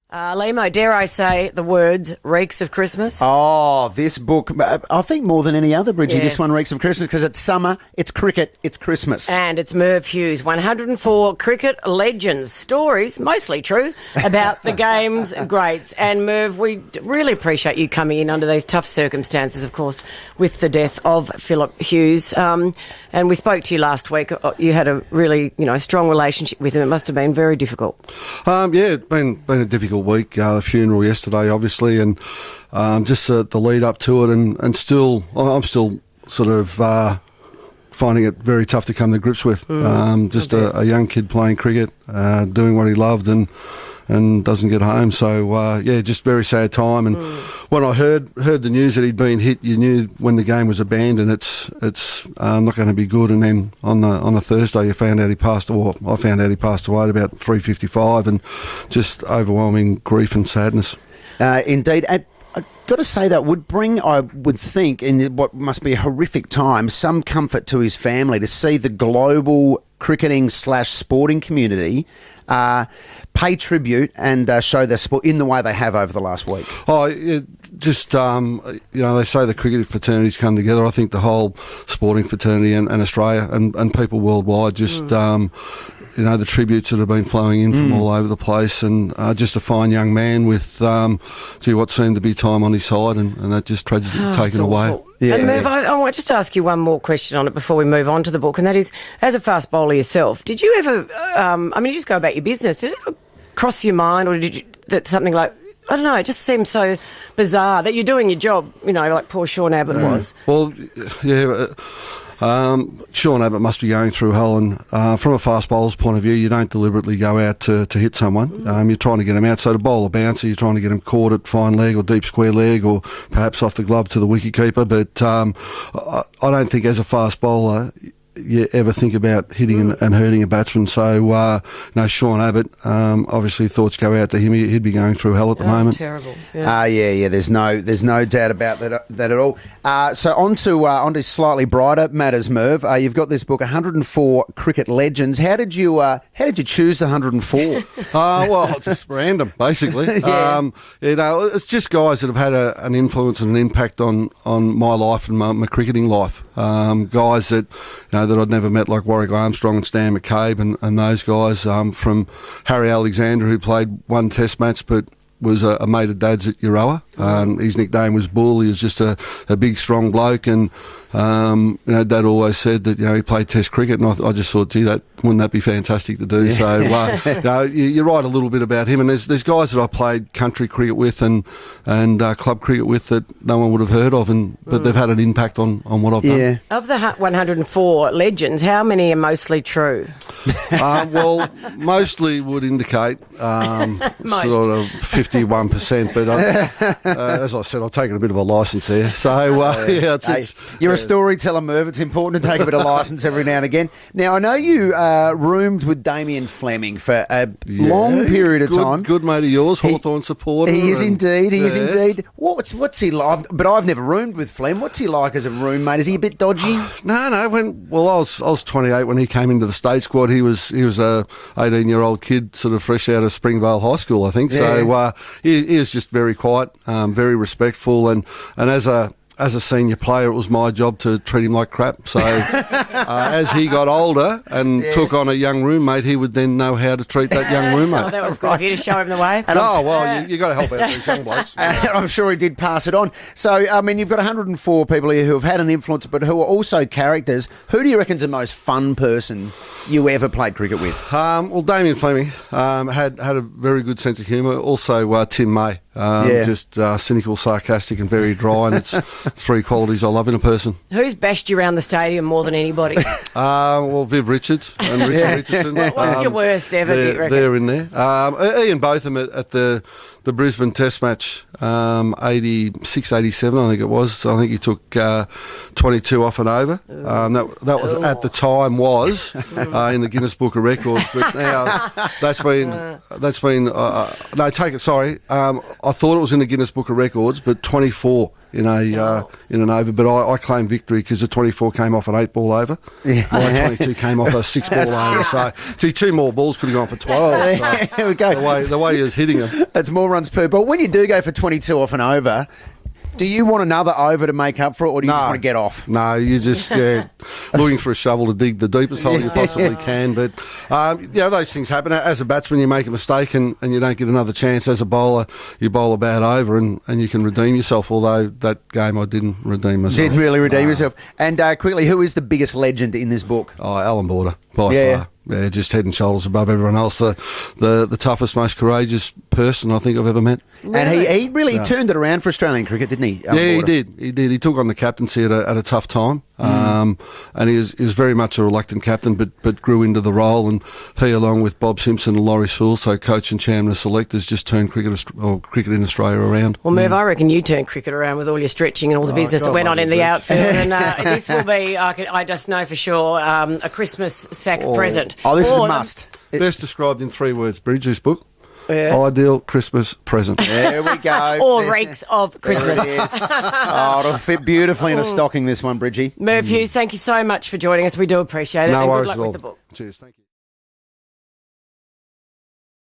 Limo, dare I say the words reeks of Christmas? Oh, this book, I think more than any other, Bridgie, this one reeks of Christmas because it's summer, it's cricket, it's Christmas. And it's Merv Hughes, 104 cricket legends, stories, mostly true, about the game's greats. And Merv, we really appreciate you coming in under these tough circumstances, of course, with the death of Philip Hughes. And we spoke to you last week. You had a really, strong relationship with him. It must have been very difficult. Yeah, it's been a difficult week. The funeral yesterday, obviously, and just the lead up to it, and still, I'm still sort of finding it very tough to come to grips with. Just a young kid playing cricket, doing what he loved, and doesn't get home. So just very sad time. And when I heard the news that he'd been hit, you knew when the game was abandoned, it's not going to be good. And then on a Thursday, you found out he passed away. I found out he passed away at about 3:55, and just overwhelming grief and sadness. Indeed. I've got to say that would bring, I would think, in what must be a horrific time, some comfort to his family to see the global cricketing/sporting community pay tribute and show their support in the way they have over the last week. They say the cricket fraternities come together. I think the whole sporting fraternity and Australia and people worldwide just... the tributes that have been flowing in from all over the place, and just a fine young man with what seemed to be time on his side, and that just tragically taken away. Yeah. And Merv, I want just to ask you one more question on it before we move on to the book, and that is, as a fast bowler yourself, did you ever, you just go about your business, did it ever cross your mind, or did you, that something like, I don't know, it just seems so bizarre that you're doing your job, like poor Sean Abbott was? Well, yeah... Sean Abbott must be going through hell, and from a fast bowler's point of view, you don't deliberately go out to hit someone. You're trying to get him out. So to bowl a bouncer, you're trying to get him caught at fine leg or deep square leg, or perhaps off the glove to the wicketkeeper. But I don't think as a fast bowler you ever think about hitting and hurting a batsman. So, Sean Abbott, obviously thoughts go out to him. He'd be going through hell at the moment. Terrible. Yeah. There's no doubt about that at all. So on to slightly brighter matters, Merv. You've got this book, 104 Cricket Legends. How did you choose the 104? Well, just random, basically. Yeah. It's just guys that have had an influence and an impact on my life and my cricketing life. Guys that that I'd never met, like Warwick Armstrong and Stan McCabe and those guys, from Harry Alexander, who played one test match but was a mate of Dad's at Euroa. His nickname was Bull. He was just a big, strong bloke, and Dad always said that he played Test cricket, and I just thought, gee, wouldn't that be fantastic to do? Yeah. So you write a little bit about him, and there's guys that I played country cricket with and club cricket with that no one would have heard of, but they've had an impact on what I've done. Of the 104 legends, how many are mostly true? Well, mostly would indicate sort of 51%, but as I said, I've taken a bit of a licence there. So you're a storyteller, Merv. It's important to take a bit of licence every now and again. Now, I know you roomed with Damien Fleming for a long period of time. Good mate of yours, Hawthorn supporter. He is indeed. He is indeed. What's he like? But I've never roomed with Flem. What's he like as a roommate? Is he a bit dodgy? No. I was 28 when he came into the state squad. He was a 18-year-old kid, sort of fresh out of Springvale High School, I think. Yeah. So he is just very quiet, very respectful, and as a senior player, it was my job to treat him like crap. So as he got older and took on a young roommate, he would then know how to treat that young roommate. Oh, that was good of you to show him the way. You got to help out these young blokes. And I'm sure he did pass it on. So, you've got 104 people here who have had an influence, but who are also characters. Who do you reckon's the most fun person you ever played cricket with? Well, Damien Fleming had a very good sense of humour. Also, Tim May. Just cynical, sarcastic and very dry, and it's three qualities I love in a person. Who's bashed you around the stadium more than anybody? Viv Richards and Richard Richardson. What's your worst ever, do you reckon? They're in there. Ian Botham at the Brisbane Test match, 86, 87, I think it was. I think he took 22 off and over. That was at the time was in the Guinness Book of Records, but now that's been no, take it. Sorry, I thought it was in the Guinness Book of Records, but 24 in an over. But I claim victory because the 24 came off an 8-ball over. Yeah. My 22 came off a 6-ball over. So, gee, 2 more balls could have gone for 12. So There we go. the way he was hitting them. That's more runs per ball. When you do go for 22 off and over, do you want another over to make up for it, or do you just want to get off? No, you're just looking for a shovel to dig the deepest hole you possibly can. But, those things happen. As a batsman, you make a mistake and you don't get another chance. As a bowler, you bowl a bad over and you can redeem yourself, although that game I didn't redeem myself. Didn't really redeem yourself. And quickly, who is the biggest legend in this book? Oh, Alan Border, by far. Yeah, just head and shoulders above everyone else. The toughest, most courageous person I think I've ever met. Really? And he really turned it around for Australian cricket, didn't he? He did. He took on the captaincy at a tough time. And he was very much a reluctant captain, but grew into the role. And he, along with Bob Simpson and Laurie Sewell, so coach and chairman of selectors, just turned cricket in Australia around. Well, Merv, I reckon you turned cricket around with all your stretching and all the business that went on in the outfield. And this will be, I just know for sure, a Christmas sack present. Oh, this is a must. Best described in 3 words, Bridge, this book. Yeah. Ideal Christmas present. There we go. Or reeks of Christmas. There it is. It'll fit beautifully in a stocking, this one, Bridgie. Merv Hughes, thank you so much for joining us. We do appreciate it. No and worries good luck at all. with the book. Cheers, thank you.